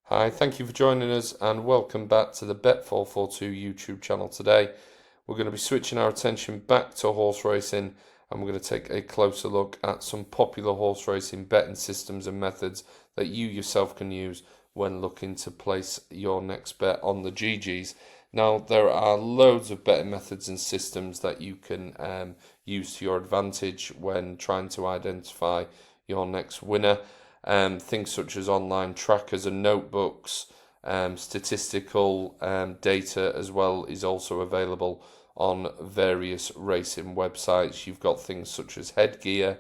Hi, thank you for joining us and welcome back to the Bet442 YouTube channel. Today we're going to be switching our attention back to horse racing and we're going to take a closer look at some popular horse racing betting systems and methods that you yourself can use when looking to place your next bet on the GGs. Now, there are loads of betting methods and systems that you can use to your advantage when trying to identify your next winner. Things such as online trackers and notebooks, statistical data as well is also available on various racing websites. You've got things such as headgear,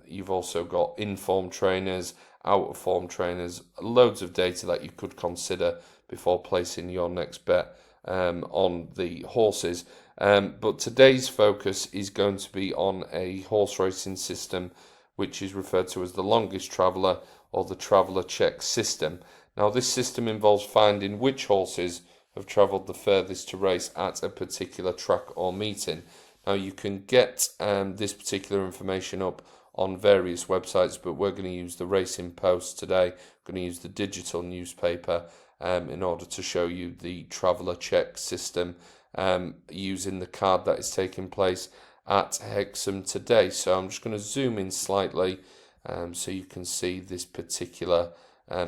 you've also got in-form trainers, out-of-form trainers, loads of data that you could consider before placing your next bet on the horses. But today's focus is going to be on a horse racing system which is referred to as the longest traveller or the traveller check system. Now, this system involves finding which horses have travelled the furthest to race at a particular track or meeting. Now, you can get this particular information up on various websites, but we're going to use the Racing Post today. We're going to use the digital newspaper in order to show you the traveller check system using the card that is taking place at Hexham today. So I'm just going to zoom in slightly so you can see this particular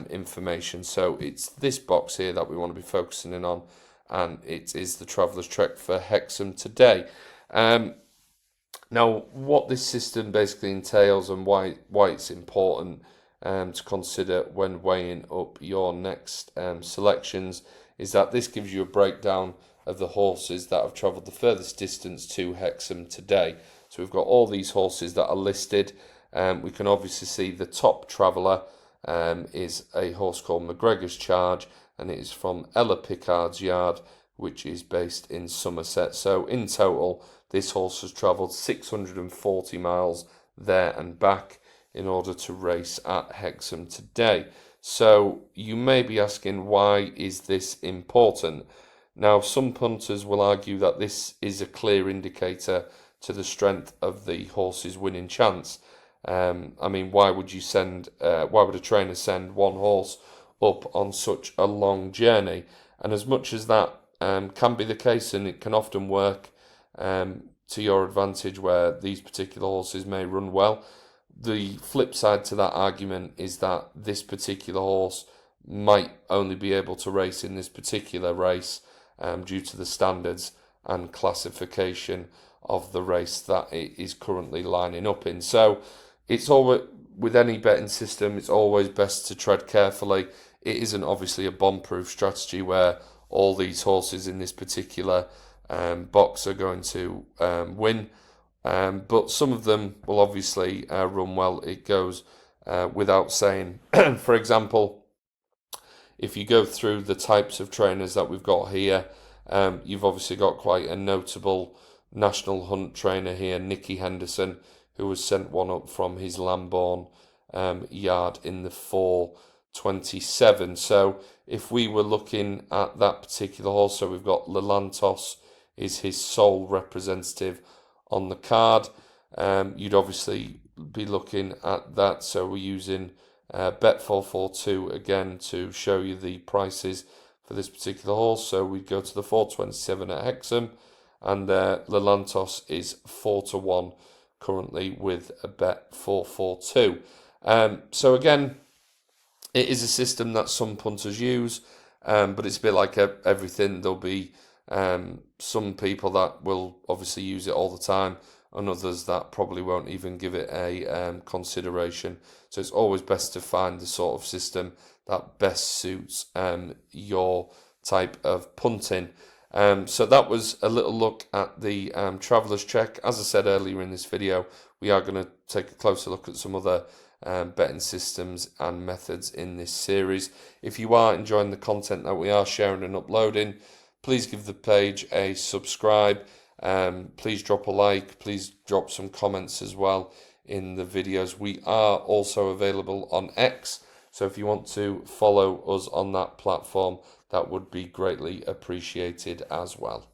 information. So it's this box here that we want to be focusing in on, and it is the Traveller's Trek for Hexham today. Now, what this system basically entails and why it's important to consider when weighing up your next selections is that this gives you a breakdown of the horses that have travelled the furthest distance to Hexham today. So we've got all these horses that are listed. We can obviously see the top traveller is a horse called McGregor's Charge, and it is from Ella Pickard's yard, which is based in Somerset. So in total, this horse has travelled 640 miles there and back in order to race at Hexham today. So you may be asking, why is this important? Now, some punters will argue that this is a clear indicator to the strength of the horse's winning chance. I mean, why would a trainer send one horse up on such a long journey? And as much as that can be the case, and it can often work to your advantage where these particular horses may run well, the flip side to that argument is that this particular horse might only be able to race in this particular race due to the standards and classification of the race that it is currently lining up in. So it's always, with any betting system, it's always best to tread carefully. It isn't obviously a bomb-proof strategy where all these horses in this particular box are going to win, but some of them will obviously run well. It goes without saying. For example, if you go through the types of trainers that we've got here, you've obviously got quite a notable national hunt trainer here, Nicky Henderson, who was sent one up from his Lambourne yard in the 4:27. So if we were looking at that particular horse, so we've got Lelantos is his sole representative on the card. You'd obviously be looking at that. So we're using Bet442 again to show you the prices for this particular horse. So we'd go to the 4:27 at Hexham, and Lelantos is 4-1 currently with a Bet442. So again, it is a system that some punters use, but it's a bit like everything. There'll be some people that will obviously use it all the time, and others that probably won't even give it a consideration. So it's always best to find the sort of system that best suits your type of punting. So that was a little look at the Traveller's Check. As I said earlier in this video, we are going to take a closer look at some other betting systems and methods in this series. If you are enjoying the content that we are sharing and uploading, please give the page a subscribe. Please drop a like. Please drop some comments as well in the videos. We are also available on X, so if you want to follow us on that platform, that would be greatly appreciated as well.